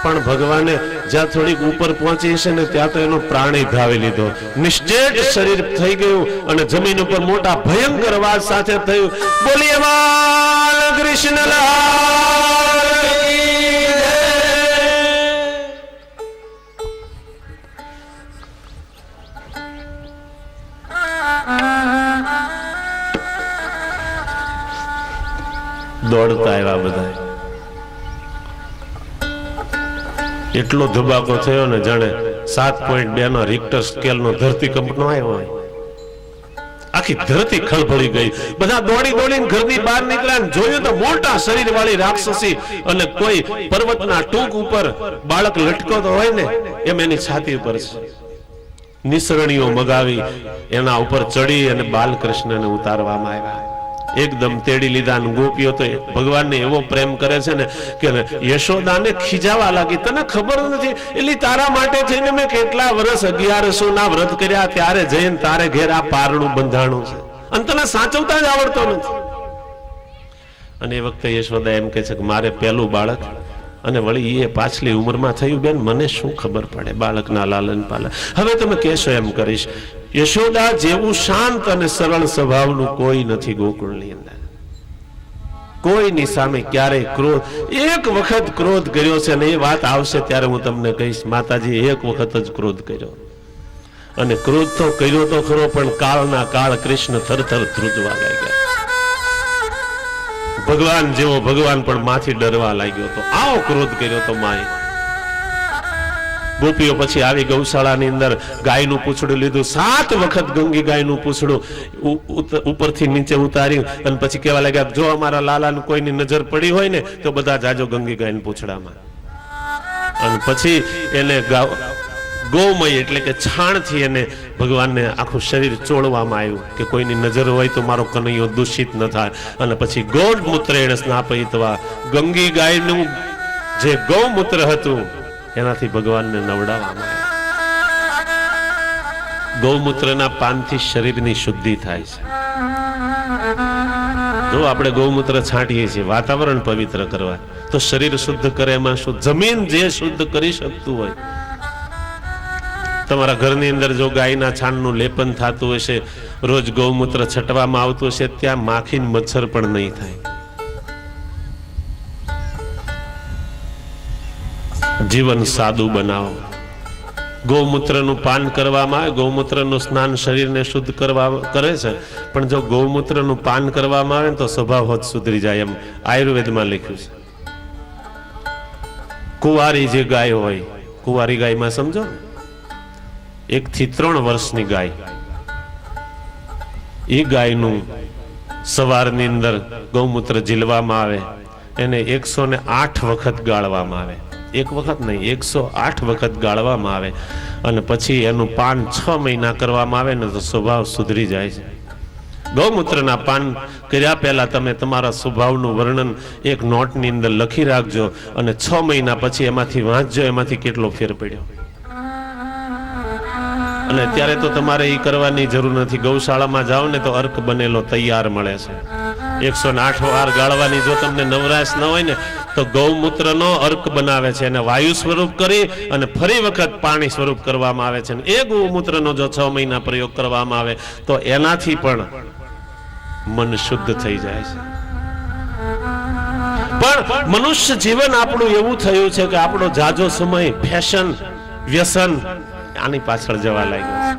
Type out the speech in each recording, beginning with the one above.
પણ ભગવાને જ્યાં થોડીક ઉપર પહોંચી છે ને ત્યાં તો એનો પ્રાણી ધાવી લીધો, નિશ્ચેત શરીર થઈ ગયું અને જમીન ઉપર મોટા ભયંકર અવાજ સાથે થયું, બોલીએ બાલકૃષ્ણ લાલ કી જય। દોડતા આવ્યા બધા, એટલો ધબાકો થયો ને જાણે 7.2 નો રિક્ટર સ્કેલ નો ધરતીકંપનો આવ્યો હોય, આખી ધરતી ખળભળી ગઈ। બધા દોડી દોડીને ઘરની બહાર નીકળ્યા, જોયું તો મોટા શરીર વાળી રાક્ષસી અને કોઈ પર્વતના ટૂંક ઉપર બાળક લટકતો હોય ને એમ એની છાતી ઉપર છે, નિસરણીઓ મગાવી એના ઉપર ચડી અને બાલકૃષ્ણને ઉતારવામાં આવ્યા। એકદમ તેડી લીધા અને ગોપીઓ તો ભગવાનને એવો પ્રેમ કરે છે ને કે યશોદાને ખીજાવા લાગી, તને ખબર નથી એટલે તારા માટે થઈને મેં કેટલા વર્ષ 1100 ના વ્રત કર્યા, ત્યારે જઈને તારે ઘેર આ પારણું બંધાણું છે અને તને સાચવતા જ આવડતો નથી। અને એ વખતે યશોદા એમ કે છે કે મારે પહેલું બાળક અને વળી એ પાછલી ઉંમરમાં થયું, બેન મને શું ખબર પડે બાળકના લાલન પાલન, હવે તમે કહેશો એમ કરીશ। યશોદા જેવું શાંત અને સરળ સ્વભાવનું કોઈ નથી ગોકુળની અંદર, કોઈની સામે ક્યારેય ક્રોધ, એક વખત ક્રોધ કર્યો છે અને એ વાત આવશે ત્યારે હું તમને કહીશ, માતાજી એક વખત જ ક્રોધ કર્યો અને ક્રોધ તો કર્યો તો ખરો પણ કાળના કાળ કૃષ્ણ થરથર ધ્રુજવા લાગ્યા, ભગવાન જેવો ભગવાન પણ માથી ડરવા લાગ્યો તો આવો ક્રોધ કર્યો તો માએ। ગોપીઓ પછી આવી ગૌશાળાની અંદર ગાયનું પૂંછડું લીધું, 7 વખત ગંગી ગાયનું પૂંછડું ઉપરથી નીચે ઉતાર્યું અને પછી કહેવા લાગ્યા જો અમારા લાલાને કોઈની નજર પડી હોય ને તો બધા જાજો ગંગી ગાયના પૂંછડામાં, અને પછી એને ગૌમય એટલે કે છાણથી એને ભગવાનને આખું શરીર ચોળવામાં આવ્યું કે કોઈની નજર હોય તો મારો કનૈયો દૂષિત ન થાય, અને પછી ગૌમૂત્રેણ સ્નાપયિત્વા, ગંગી ગાયનું જે ગૌમૂત્ર હતું એનાથી ભગવાનને નવડાવવામાં આવ્યા। ગૌમૂત્રના પાનથી શરીરની શુદ્ધિ થાય છે, જો આપણે ગૌમૂત્ર છાંટીએ છીએ વાતાવરણ પવિત્ર કરવા તો શરીર શુદ્ધ કરે, એમાં શું જમીન જે શુદ્ધ કરી શકતું હોય। તમારા ઘરની અંદર જો ગાયના છાણનું લેપન થતું હશે, રોજ ગૌમૂત્ર છટવામાં આવતું હશે, ત્યાં માખી મચ્છર પણ નહીં થાય। જીવન સાદું બનાવો, ગૌમૂત્રનું પાન કરવામાં આવે, ગૌમૂત્રનું સ્નાન શરીરને શુદ્ધ કરવા કરે છે, પણ જો ગૌમૂત્રનું પાન કરવામાં આવે તો સ્વભાવ જ સુધરી જાય, એમ આયુર્વેદમાં લખ્યું છે। કુંવારી જે ગાય હોય, કુંવારી ગાયમાં સમજો 1 થી 3 વર્ષની ગાય, એ ગાયનું સવારની અંદર ગૌમૂત્ર ઝીલવામાં આવે, એને 108 વખત ગાળવામાં આવે, એક વખત નહીં 108 વખત ગાળવામાં આવે, અને પછી એનું પાન 6 મહિના કરવામાં આવે ને તો સ્વભાવ સુધરી જાય છે। ગૌમૂત્રના પાન કર્યા પહેલા તમે તમારા સ્વભાવનું વર્ણન એક નોટની અંદર લખી રાખજો અને 6 મહિના પછી એમાંથી વાંચજો, એમાંથી કેટલો ફેર પડ્યો। અને અત્યારે તો તમારે એ કરવાની જરૂર નથી, ગૌશાળામાં જાઓ ને તો અર્ક બનેલો તૈયાર મળે છે, 108 વાર ગાળવાની જો તમને નવરાશ ન હોય ને તો ગૌમૂત્રનો અર્ક બનાવે છે, અને વાયુ સ્વરૂપ કરી અને ફરી વખત પાણી સ્વરૂપ કરવામાં આવે છે। એ ગૌમૂત્રનો જો 6 મહિના પ્રયોગ કરવામાં આવે તો એનાથી પણ મન શુદ્ધ થઈ જાય છે। પણ મનુષ્ય જીવન આપણું એવું થયું છે કે આપણો જાજો સમય ફેશન, વ્યસન આની પાછળ જવા લાગ્યો છે,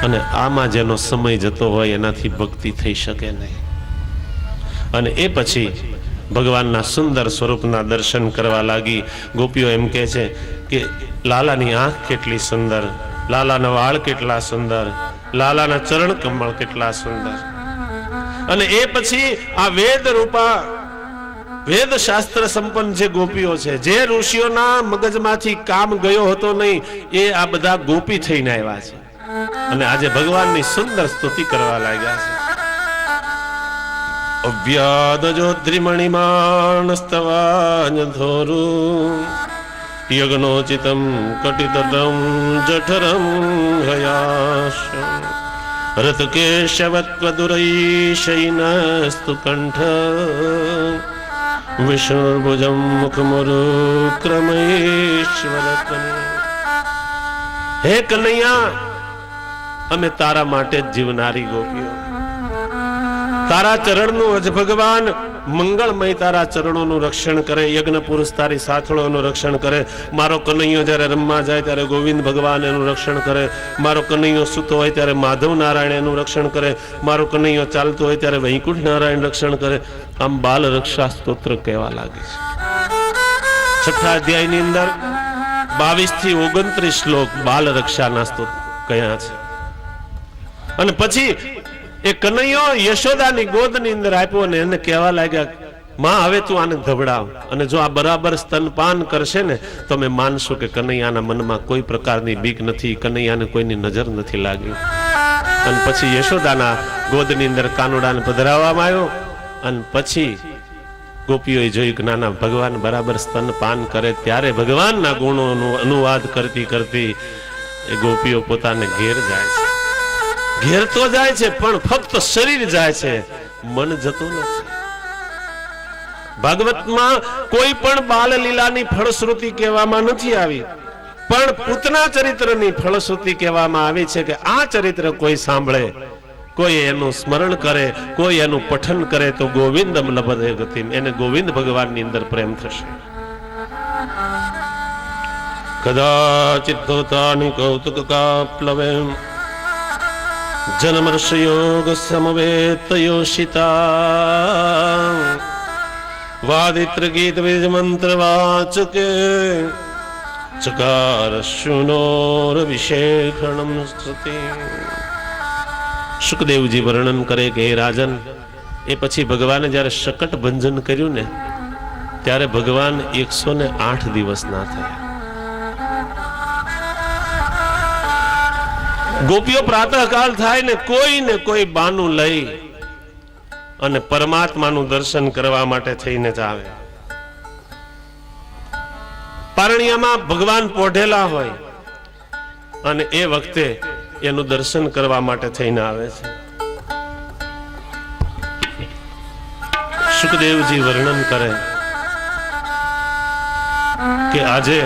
અને આમાં જેનો સમય જતો હોય એનાથી ભક્તિ થઈ શકે નહીં। અને એ પછી ભગવાનના સુંદર સ્વરૂપના દર્શન કરવા લાગી। ગોપીઓ એમ કહે છે કે લાલાની આંખ કેટલી સુંદર, લાલાના વાળ કેટલા સુંદર, લાલાના ચરણ કમળ કેટલા સુંદર। અને એ પછી આ વેદ રૂપા વેદ શાસ્ત્ર સંપન્ન જે ગોપીઓ છે, જે ઋષિઓના મગજમાંથી કામ ગયો હતો નહીં, એ આ બધા ગોપી થઈને આવ્યા છે અને આજે ભગવાનની સુંદર સ્તુતિ કરવા લાગ્યા છે। અવ્યાદજોદ્રિમણિમાણસ્તવાન્યધોરુ યજ્ઞોચિતમ કટિતટમ જઠરમ હયાશ રતકેશવત્વદુરૈશૈનસ્તુ કંઠ વિષ્ણુર્ભુજમ મુખમરુક્રમેશ્વર હે કનૈયા, અમે તારા માટે જ જીવનારી ગોપીઓ, તારા ચરણનું જ ભગવાન મંગળમય તારા ચરણોનું રક્ષણ કરે, યજ્ઞ પુરુષ તારી સાથળોનું રક્ષણ કરે. મારો કનૈયો જ્યારે રમવા જાય ત્યારે ગોવિંદ ભગવાન એનું રક્ષણ કરે, મારો કનૈયો સૂતો હોય ત્યારે માધવ નારાયણ એનું રક્ષણ કરે, મારો કનૈયો ચાલતો હોય ત્યારે વૈકુંઠ નારાયણ રક્ષણ કરે. આમ બાલ રક્ષા સ્તોત્ર કહેવા લાગે છે. 6થા અધ્યાયની અંદર 22 થી 29 શ્લોક બાલ રક્ષાના સ્તોત્ર કયા છે. અને પછી એ કનૈયો યશોદાની ગોદની અંદર આપ્યો અને એને કહેવા લાગ્યા, માં હવે તું આને ધબડાવ, અને જો આ બરાબર સ્તનપાન કરશે ને તો અમે માનશું કે કનૈયાના મનમાં કોઈ પ્રકારની બીક નથી, કનૈયાને કોઈની નજર નથી લાગી. અને પછી યશોદાના ગોદની અંદર કાનુડાને પધરાવવામાં આવ્યો. અને પછી ગોપીઓએ જોયું કે નાના ભગવાન બરાબર સ્તનપાન કરે, ત્યારે ભગવાનના ગુણોનું અનુવાદ કરતી કરતી એ ગોપીઓ પોતાને ઘેર જાય છે. ઘેર તો જાય છે પણ ફક્ત શરીર જાય છે, મન જતું નથી. ભાગવતમાં કોઈ પણ બાલ લીલાની ફળશ્રુતિ કહેવામાં નથી આવી, પણ પૂતના ચરિત્રની ફળશ્રુતિ કહેવામાં આવી છે કે આ ચરિત્ર કોઈ સાંભળે, કોઈ એનું સ્મરણ કરે, કોઈ એનું પઠન કરે તો ગોવિંદમ લભતે ગતિમ, એને ગોવિંદ ભગવાનની અંદર પ્રેમ થશે. કદાચિત ધોતાની કૌતુક કાપ્લવે જન્મર્ષયોગ સમવેત યોષિતા વાદિત્ર ગીત વિજ મંત્ર વાચકે ચકાર શુનોર વિશેષણમ સ્તુતિ. સુખદેવજી વર્ણન કરે કે હે રાજન, એ પછી ભગવાને જ્યારે શકટ ભંજન કર્યું ને ત્યારે ભગવાન 108 દિવસના થયા. ગોપીઓ પ્રાતઃકાળ થાય ને કોઈ બાનું લઈ અને પરમાત્માનું દર્શન કરવા માટે થઈને જ આવે. પારણિયામાં ભગવાન પોઢેલા હોય અને એ વખતે એનું દર્શન કરવા માટે થઈને આવે છે. સુખદેવજી વર્ણન કરે કે આજે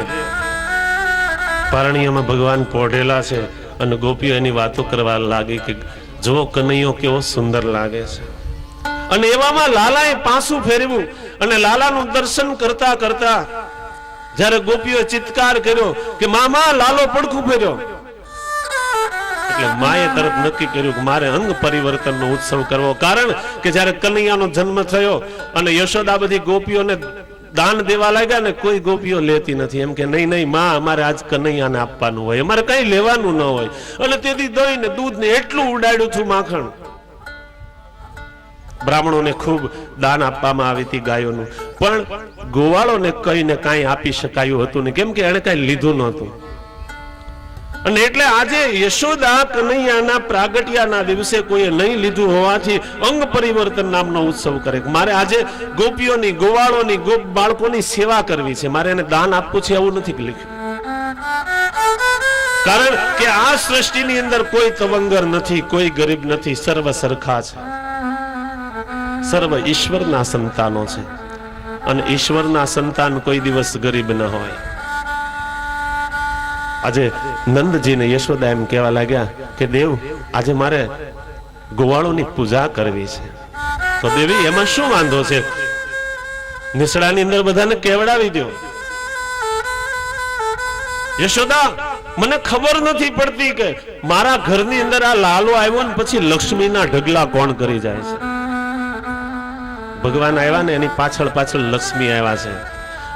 પારણિયામાં ભગવાન પોઢેલા છે અને ગોપીઓ એની વાતો કરવા લાગી કે જો કનૈયો કેવો સુંદર લાગે છે. અને એવામાં લાલાએ પાછું ફેરવ્યું અને લાલાનું દર્શન કરતા કરતા જ્યારે ગોપીઓ ચિત્કાર કર્યો કે મામા લાલો પડખું ફેર્યો, એટલે માએ તરત નક્કી કર્યું કે મારે અંગ પરિવર્તનનો ઉત્સવ કરવો. કારણ કે જ્યારે કનૈયાનો જન્મ થયો અને યશોદા બધી ગોપીઓને દાન દેવા લાગ્યા ને કોઈ ગોપીઓ લેતી નથી. એમ કે નહીં નહીં માં, અમારે આજ કનૈયાને આપવાનું હોય, અમારે કઈ લેવાનું ન હોય. અને તેથી દહીં ને દૂધ ને એટલું ઉડાડ્યું છું માખણ. બ્રાહ્મણોને ખૂબ દાન આપવામાં આવી હતી ગાયોનું, પણ ગોવાળોને કઈને કાંઈ આપી શકાયું હતું ને, કેમ કે એને કાંઈ લીધું નહોતું. અને એટલે આજે યશોદા કનૈયાના પ્રાગટ્યાના દિવસે કોઈએ નહીં લીધું હોવાથી અંગ પરિવર્તન નામનો ઉત્સવ કરે. મારે આજે ગોપીઓની, ગોવાળોની, ગોપ બાળકોની સેવા કરવી છે, મારે એને દાન આપવું છે એવું નથી લખ્યું. કારણ કે આ સૃષ્ટિની અંદર કોઈ તવંગર નથી, કોઈ ગરીબ નથી, સર્વ સરખા છે. સર્વ ઈશ્વરના સંતાનો છે અને ઈશ્વરના સંતાન કોઈ દિવસ ગરીબ ન હોય. આજે નંદજીને યશોદા એમ કહેવા લાગ્યા કે દેવ, આજે મારે ગોવાળોની પૂજા કરવી છે. તો દેવી એમાં શું વાંધો છે, નિસડાની અંદર બધાને કેવડાવી દો. યશોદા, મને ખબર નથી પડતી કે મારા ઘરની અંદર આ લાલો આવ્યો ને પછી લક્ષ્મીના ઢગલા કોણ કરી જાય છે. ભગવાન આવ્યા ને એની પાછળ પાછળ લક્ષ્મી આવ્યા છે.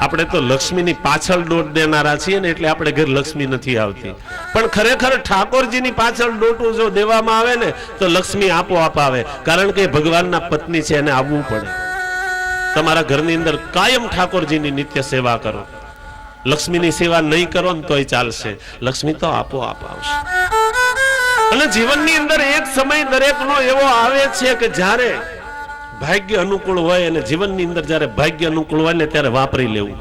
આપણે તો લક્ષ્મીની પાછળ દોટ દેનારા છીએ ને એટલે આપણે ઘર લક્ષ્મી નથી આવતી. પણ ખરેખર ઠાકોરજીની પાછળ દોટું જો દેવામાં આવે ને તો લક્ષ્મી આપોઆપ આવે. કારણ કે ભગવાનના પત્ની છે, એને આવવું પડે. તમારા ઘરની અંદર કાયમ ઠાકોરજીની નિત્ય સેવા કરો. લક્ષ્મીની સેવા નહીં કરો ને તોય ચાલશે, લક્ષ્મી તો આપોઆપ આવશે. અને જીવનની અંદર એક સમય દરેકનો એવો આવે છે કે જ્યારે ભાગ્ય અનુકૂળ હોય અને જીવનની અંદર જ્યારે ભાગ્ય અનુકૂળ હોય ને ત્યારે વાપરી લેવું,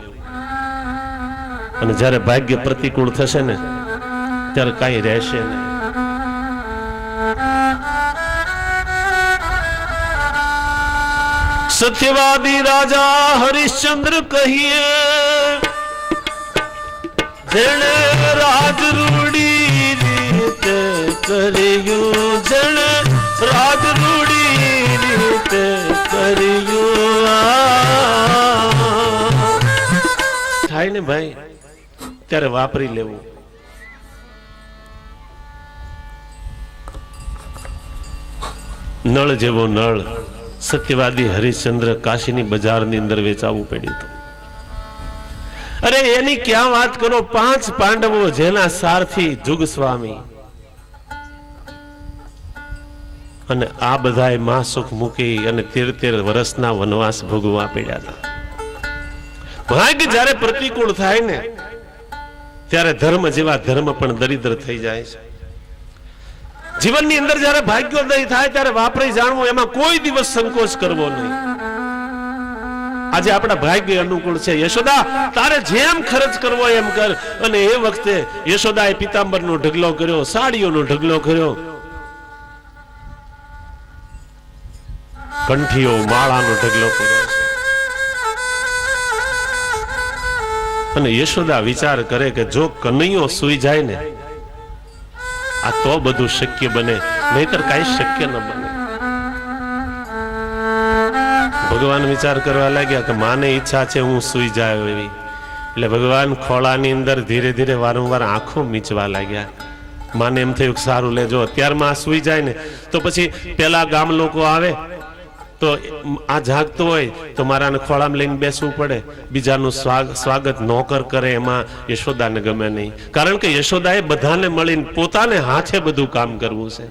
અને જ્યારે ભાગ્ય પ્રતિકૂળ થશે ને ત્યારે કાંઈ રહેશે નહીં. સત્યવાદી રાજા હરિશ્ચંદ્ર કહીએ જેણે રાજ રૂડી રીતે કર્યું, જેણે રાજ રૂડી રીતે કર્યું થાય ને ભાઈ ત્યારે વાપરી લેવું. નળ જેવો નળ સત્યવાદી હરિશ્ચંદ્ર કાશીની બજારની અંદર વેચાવું પડ્યું હતું. અરે એની ક્યાં વાત કરો, 5 પાંડવો જેના સારથી જુગ સ્વામી અને આ બધાએ માં સુખ મૂકી અને 13 વર્ષના વનવાસ ભોગવવા પડ્યા હતા. ભાગ્ય જ્યારે પ્રતિકૂળ થાય ને ત્યારે ધર્મ જેવા ધર્મ પણ દરિદ્ર થઈ જાય છે. જીવનની અંદર જ્યારે ભાગ્યોદય થાય ત્યારે વાપરી જાણવું, એમાં કોઈ દિવસ સંકોચ કરવો નહીં. આજે આપણા ભાગ્ય અનુકૂળ છે. યશોદા તારે જેમ ખર્ચ કરવો એમ કર. અને એ વખતે યશોદાએ પિતાંબરનો ઢગલો કર્યો, સાડીઓનો ઢગલો કર્યો, કંઠીઓ માળાનો ઢગલો કર્યો. અને યશોદા વિચાર કરે કે જો કનૈયો સૂઈ જાય ને આ તો બધું શક્ય બને, નહીતર કાંઈ શક્ય ન બને. ભગવાન વિચાર કરવા લાગ્યા કે માને ઈચ્છા છે હું સૂઈ જાય એવી, એટલે ભગવાન ખોળાની અંદર ધીરે ધીરે વારંવાર આંખો મીચવા લાગ્યા. માને એમ થયું કે સારું લેજો અત્યારમાં આ સૂઈ જાય ને તો પછી પેલા ગામ લોકો આવે તો આ જાગતો હોય તો મારાને ખોળામાં લઈને બેસવું પડે. બીજાનું સ્વાગત નોકર કરે એમાં યશોદાને ગમે નહીં, કારણ કે યશોદાએ બધાને મળીને પોતાને હાથે બધું કામ કરવું છે.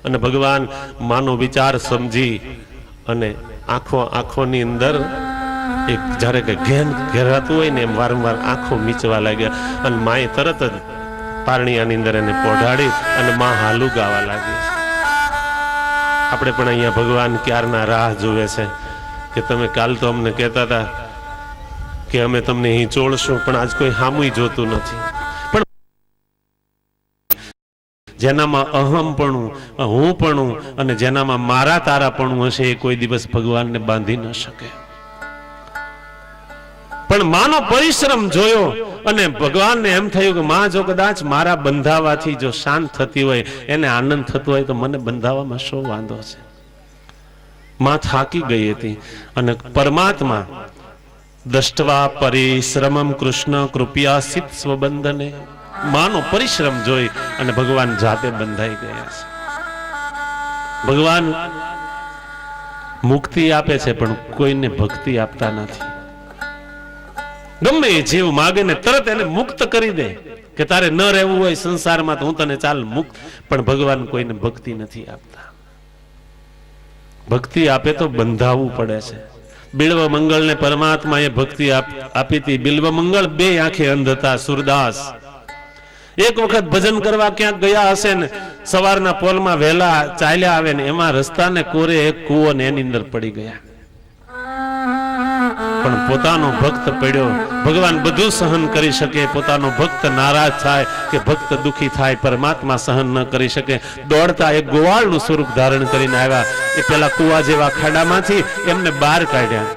અને ભગવાન માનો વિચાર સમજી અને આંખોની અંદર એક જ્યારે કે ઘેન ઘેરાતું હોય ને એમ વારંવાર આંખો મીચવા લાગ્યા. અને માએ તરત જ પારણિયાની અંદર એને પોઢાડી અને માં હાલું ગાવા લાગી. આપણે પણ અહીંયા ભગવાન ક્યારના રાહ જોવે છે કે તમે કાલ તો અમને કહેતા હતા કે અમે તમને અહીં ચોળશું, પણ આજ કોઈ હામુય જોતું નથી. પણ જેનામાં અહમપણું, હુંપણું અને જેનામાં મારા તારાપણું હશે એ કોઈ દિવસ ભગવાનને બાંધી ન શકે. પણ માનો પરિશ્રમ જોયો અને ભગવાનને એમ થયું કે માં જો કદાચ મારા બંધાવાથી જો શાંત થતી હોય, એને આનંદ થતો હોય તો મને બંધાવામાં શો વાંધો છે. માં થાકી ગઈ હતી અને પરમાત્મા દષ્ટવા પરિશ્રમમ કૃષ્ણ કૃપયાસિત સ્વબંધને, માનો પરિશ્રમ જોઈ અને ભગવાન જાતે બંધાઈ ગયા છે. ભગવાન મુક્તિ આપે છે પણ કોઈને ભક્તિ આપતા નથી. ગમે એ જીવ માગે ને તરત એને મુક્ત કરી દે કે તારે ન રહેવું હોય સંસારમાં તો હું તને ચાલ મુક્ત, પણ ભગવાન કોઈને ભક્તિ નથી આપતા. ભક્તિ આપે તો બંધાવવું પડે છે. બિલ્વ મંગળને પરમાત્માએ ભક્તિ આપી હતી. બિલ્વ મંગળ 2 આંખે અંધ હતા. સુરદાસ એક વખત ભજન કરવા ક્યાંક ગયા હશે ને સવારના પોલમાં વહેલા ચાલ્યા આવે ને એમાં રસ્તાને કોરે એક કૂવો ને એની અંદર પડી ગયા. પણ પોતાનો ભક્ત પડ્યો. ભગવાન બધું સહન કરી શકે, પોતાનો ભક્ત નારાજ થાય કે ભક્ત દુખી થાય પરમાત્મા સહન ન કરી શકે. દોડતા એક ગોવાળનું સ્વરૂપ ધારણ કરીને આવ્યા. એ પેલા કુવા જેવા ખાડામાંથી એમને બહાર કાઢ્યા.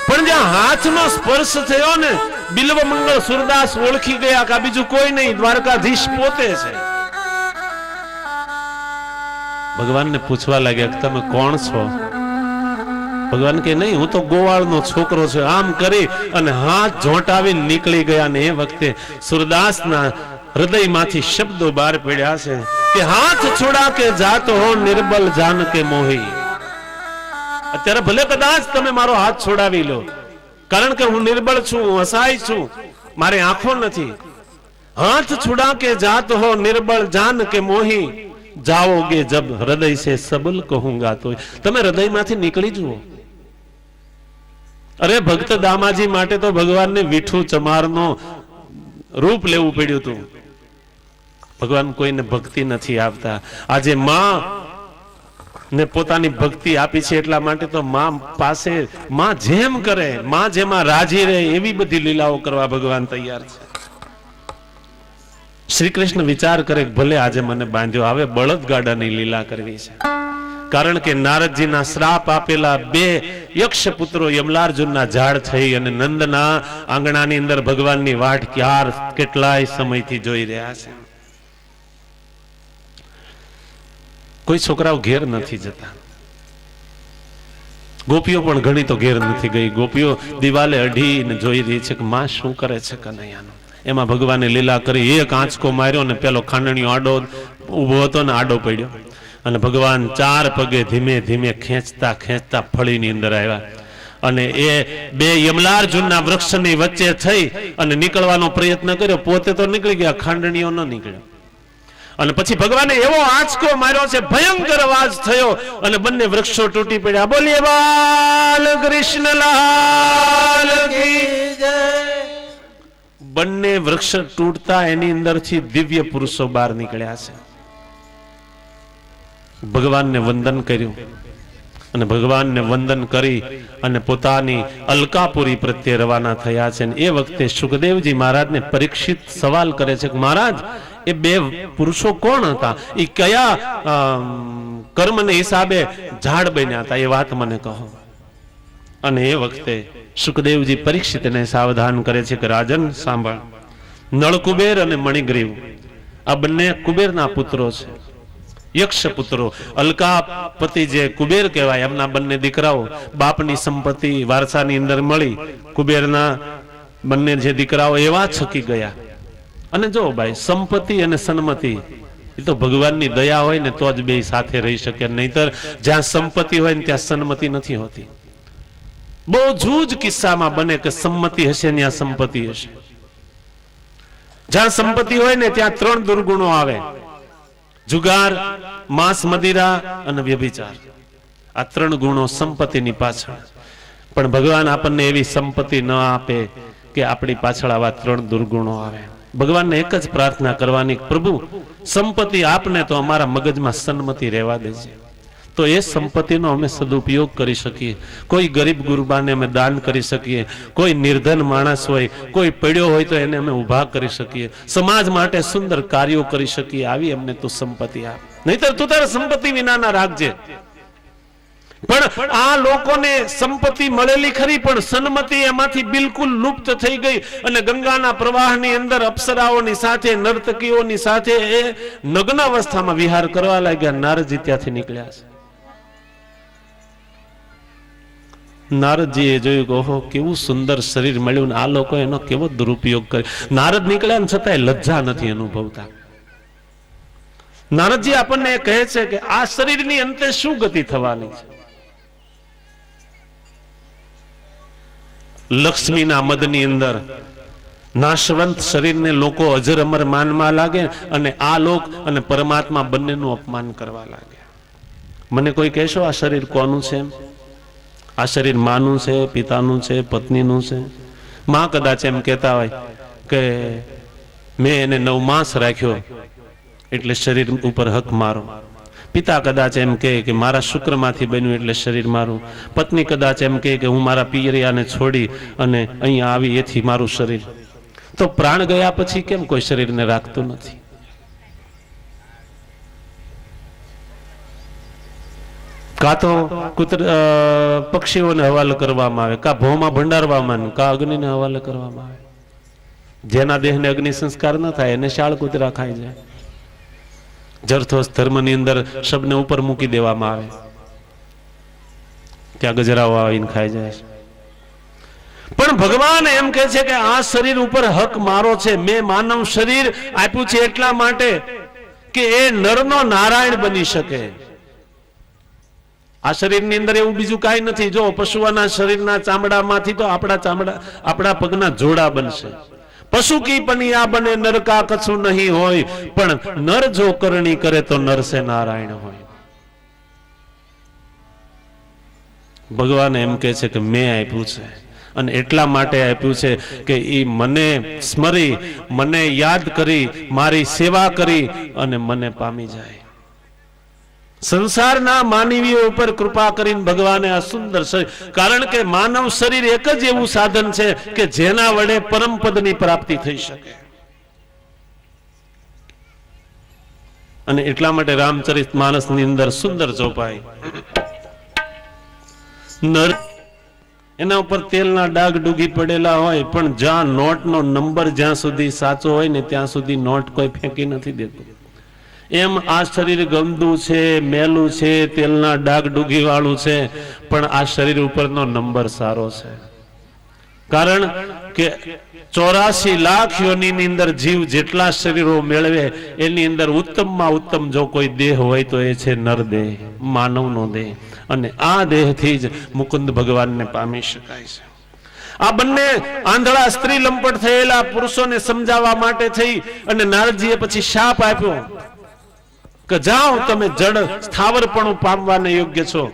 પણ જ્યાં હાથનો સ્પર્શ થયો ને બિલ્વ મંગળ સુરદાસ ઓળખી ગયા કે બીજું કોઈ નહીં, દ્વારકાધીશ પોતે છે. ભગવાનને પૂછવા લાગ્યા કે તમે કોણ છો? ભગવાન કે નહીં, હું તો ગોવાળનો છોકરો છું. આમ કરી અને હાથ ઝોંટાવી નીકળી ગયા. ને એ વખતે સુરદાસના હૃદયમાંથી શબ્દો બહાર પડ્યા છે કે હાથ છોડા કે જાતો હો નિર્બલ જાન કે મોહી. અત્યારે ભલે કદાચ તમે મારો હાથ છોડાવી લો, કારણ કે હું નિર્બળ છું, હું અસહાય છું, મારે આંખો નથી. હાથ છોડા કે જાત હો નિર્બળ જાન કે મોહી, જાઓગે જબ હૃદય સે સબલ કહુંગા. તો તમે હૃદયમાંથી નીકળી જુઓ. અરે ભક્ત દામાજી માટે તો ભગવાનને વિઠ્ઠુ ચમારનો રૂપ લેવું પડ્યું હતું. ભગવાન કોઈને ભક્તિ નથી આપતા. આજે માં ને પોતાની ભક્તિ આપી છે એટલા માટે તો માં પાસે માં જેમ કરે, માં જેમાં રાજી રહે એવી બધી લીલાઓ કરવા ભગવાન તૈયાર છે. શ્રી કૃષ્ણ વિચાર કરે ભલે આજે મને બાંધ્યો, હવે બળદગાડાની લીલા કરવી છે. કારણ કે નારદજીના શ્રાપ આપેલા બે યક્ષ પુત્રો યમલાર્જુનના ઝાડ થઈ અને નંદના આંગણાની અંદર ભગવાનની વાટ કેટલાય સમયથી જોઈ રહ્યા છે. કોઈ છોકરાઓ ઘેર નથી જતા. ગોપીઓ પણ ઘણી તો ઘેર નથી ગઈ. ગોપીઓ દિવાલે અઢીને જોઈ રહી છે કે માં શું કરે છે કનૈયાનું. એમાં ભગવાને લીલા કરી, એક આંચકો માર્યો ને પેલો ખાંડણીયો આડો ઉભો હતો ને આડો પડ્યો અને ભગવાન 4 પગે ધીમે ધીમે ખેંચતા ખેંચતા ફળીની અંદર આવ્યા અને એ બે યમલાર્જુનના વૃક્ષની વચ્ચે થઈ અને નીકળવાનો પ્રયત્ન કર્યો. પોતે તો નીકળી ગયા, ખાંડણીયો ન નીકળ્યો. અને પછી ભગવાને એવો આંચકો માર્યો છે, ભયંકર અવાજ થયો અને બંને વૃક્ષો તૂટી પડ્યા. બોલીએ બાલ કૃષ્ણલાલ કી જય. બંને વૃક્ષ તૂટતા એની અંદરથી દિવ્ય પુરુષો બહાર નીકળ્યા છે. ભગવાનને વંદન કર્યું અને ભગવાનને વંદન કરી અને પોતાની અલકાપુરી પ્રત્યે રવાના થયા છે. એ વખતે સુખદેવજી મહારાજને પરીક્ષિત સવાલ કરે છે કે મહારાજ, એ બે પુરુષો કોણ હતા? એ કયા કર્મને હિસાબે ઝાડ બન્યા હતા? એ વાત મને કહો. અને એ વખતે સુખદેવજી પરીક્ષિતને સાવધાન કરે છે કે રાજન સાંભળ, નળકુબેર અને મણિગ્રીવ આ બંને કુબેરના પુત્રો છે, યક્ષ પુત્રો. અલકાપતિ જે કુબેર કહેવાય, એમના બંને દીકરાઓ બાપની સંપત્તિ વારસાની અંદર મળી. કુબેરના બંને જે દીકરાઓ એવા છકી ગયા. અને જો ભાઈ, સંપત્તિ અને સન્મતિ એ તો ભગવાનની દયા હોય ને તો જ બે સાથે રહી શકે, નહીતર જ્યાં સંપત્તિ હોય ને ત્યાં સન્મતિ નથી હોતી. બહુ જૂજ કિસ્સામાં બને કે સંમતિ હશે ત્યાં સંપત્તિ હશે. જ્યાં સંપત્તિ હોય ને ત્યાં 3 દુર્ગુણો આવે: જુગાર, માંસ મદિરા અને વ્યભિચાર. આ 3 ગુણો સંપત્તિની પાછળ. પણ ભગવાન આપણને એવી સંપત્તિ ન આપે કે આપણી પાછળ આવા 3 દુર્ગુણો આવે. ભગવાનને એક જ પ્રાર્થના કરવાની, પ્રભુ સંપત્તિ આપને તો અમારા મગજમાં સન્મતિ રહેવા દેજે, તો એ સંપત્તિનો અમે સદુપયોગ કરી શકીએ. કોઈ ગરીબ ગુરબાને અમે દાન કરી શકીએ, કોઈ નિર્ધન માણસ હોય, કોઈ પડ્યો હોય તો એને અમે ઊભા કરી શકીએ, સમાજ માટે સુંદર કાર્યો કરી શકીએ. આવી અમને તું સંપત્તિ આપ, નહીતર તું તારા સંપત્તિ વિનાના રાખજે. પણ આ લોકોને સંપત્તિ મળેલી ખરી, પણ સન્મતિ એમાંથી બિલકુલ લુપ્ત થઈ ગઈ અને ગંગાના પ્રવાહની અંદર અપ્સરાઓની સાથે, નર્તકીઓની સાથે એ નગ્ન અવસ્થામાં વિહાર કરવા લાગ્યા. નારદજી ત્યાંથી નીકળ્યા છે. નારદજીએ જોયું કે ઓહો, કેવું સુંદર શરીર મળ્યું ને આ લોકો એનો કેવો દુરુપયોગ કરે. નારદ નીકળ્યા છતાંય લજ્જા નથી અનુભવતા. નારદજી આપણને કહે છે કે આ શરીરની અંતે શું ગતિ થવાની છે? લક્ષ્મીના મદની અંદર નાશવંત શરીરને લોકો અજર અમર માનમાં લાગે અને આ લોક અને પરમાત્મા બંનેનું અપમાન કરવા લાગે. મને કોઈ કહેશો આ શરીર કોનું છે? આ શરીર માનું છે, પિતાનું છે, પત્નીનું છે? માં કદાચ એમ કહેતા હોય કે મેં એને 9 માસ રાખ્યો એટલે શરીર ઉપર હક મારો. પિતા કદાચ એમ કહે કે મારા શુક્રમાંથી બન્યું એટલે શરીર મારું. પત્ની કદાચ એમ કહે કે હું મારા પિયરિયાને છોડી અને અહીંયા આવી એથી મારું શરીર. તો પ્રાણ ગયા પછી કેમ કોઈ શરીરને રાખતું નથી? કાં તો પક્ષીઓને હવાલે કરવામાં આવે, કાં ભોમાં ભંડારવામાં, કાં અગ્નિને હવાલે કરવામાં આવે. જેના દેહને અગ્નિ સંસ્કાર ન થાય એને શાળ કૂતરા ખાઈ જાય. જરથોસ ધર્મની અંદર શબને ઉપર મૂકી દેવામાં આવે, ત્યાં ગજરાઓ આવીને ખાઈ જાય. પણ ભગવાન એમ કહે છે કે આ શરીર ઉપર હક મારો છે. મેં માનવ શરીર આપ્યું છે એટલા માટે કે એ નરનો નારાયણ બની શકે. આ શરીરની અંદર એવું બીજું કાંઈ નથી. જો પશુઓના શરીરના ચામડામાંથી તો આપણા પગના જોડા બનશે. પશુ કી પનિયા બને નર કા કછું નહીં હોય, પણ નર જો કરણી કરે તો નર સે નારાયણ હોય. ભગવાન એમ કહે છે કે મેં આપ્યું છે અને એટલા માટે આપ્યું છે કે એ મને સ્મરી, મને યાદ કરી, મારી સેવા કરી અને મને પામી જાય. સંસારના માનવીઓ ઉપર કૃપા કરીને ભગવાને આ સુંદર શરીર, કારણ કે માનવ શરીર એક જ એવું સાધન છે કે જેના વડે પરમ પદની પ્રાપ્તિ થઈ શકે. અને એટલા માટે રામચરિત માનસની અંદર સુંદર ચોપાઈ, નર એના ઉપર તેલના ડાઘ ડૂગી પડેલા હોય, પણ જ્યાં નોટનો નંબર જ્યાં સુધી સાચો હોય ને ત્યાં સુધી નોટ કોઈ ફેંકી નથી દેતું. એમ આ શરીર ગંદુ છે, મેલું છે, તેલના ડાઘ ડૂગી વાળું છે, પણ આ શરીર ઉપરનો નંબર સારો છે. કારણ કે 84 લાખ યોનિની અંદર જીવ જેટલા શરીરો મેળવે એની અંદર ઉત્તમમાં ઉત્તમ જો કોઈ દેહ હોય તો એ છે નર દેહ, માનવનો દેહ. અને આ દેહથી જ મુકુંદ ભગવાનને પામી શકાય છે. આ બંને આંધળા સ્ત્રી લંપટ થયેલા પુરુષોને સમજાવવા માટે થઈ અને નારદજીએ પછી શાપ આપ્યો કે જાઓ તમે જડ સ્થાવરપણું પામવાને યોગ્ય છો,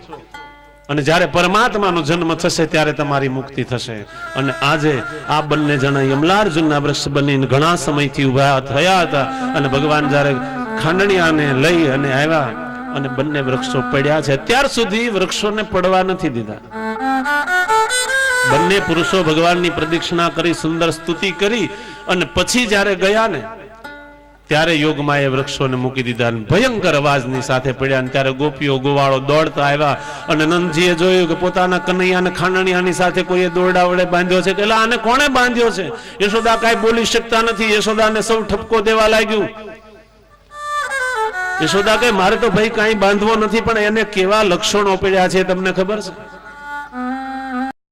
અને જ્યારે પરમાત્માનો જન્મ થશે ત્યારે તમારી મુક્તિ થશે. અને આજે આ બંને જણા યમલાર્જુનના વૃક્ષ બનીને ઘણા સમયથી ઉભા થયા હતા, અને ભગવાન જ્યારે ખાંડણિયાને લઈ અને આવ્યા અને બંને વૃક્ષો પડ્યા છે. અત્યાર સુધી વૃક્ષોને પડવા નથી દીધા. બંને પુરુષો ભગવાનની પ્રદક્ષિણા કરી, સુંદર સ્તુતિ કરી, અને પછી જ્યારે ગયા ને ત્યારે યોગમાં એ વૃક્ષોને મૂકી દીધા. ભયંકર અવાજની સાથે પડ્યા. અને ત્યારે ગોપીઓ ગોવાળો દોડતા આવ્યા, અને નંદજીએ જોયું કે પોતાના કનૈયાને ખાંડણિયાની સાથે કોઈએ દોરડા વડે બાંધ્યો છે. એટલે આને કોણે બાંધ્યો છે? યશોદા કાંઈ બોલી શકતા નથી. યશોદાને સૌ ઠપકો દેવા લાગ્યું. યશોદા કે મારે તો ભાઈ કાંઈ બાંધવો નથી, પણ એને કેવા લક્ષણો પડ્યા છે તમને ખબર છે?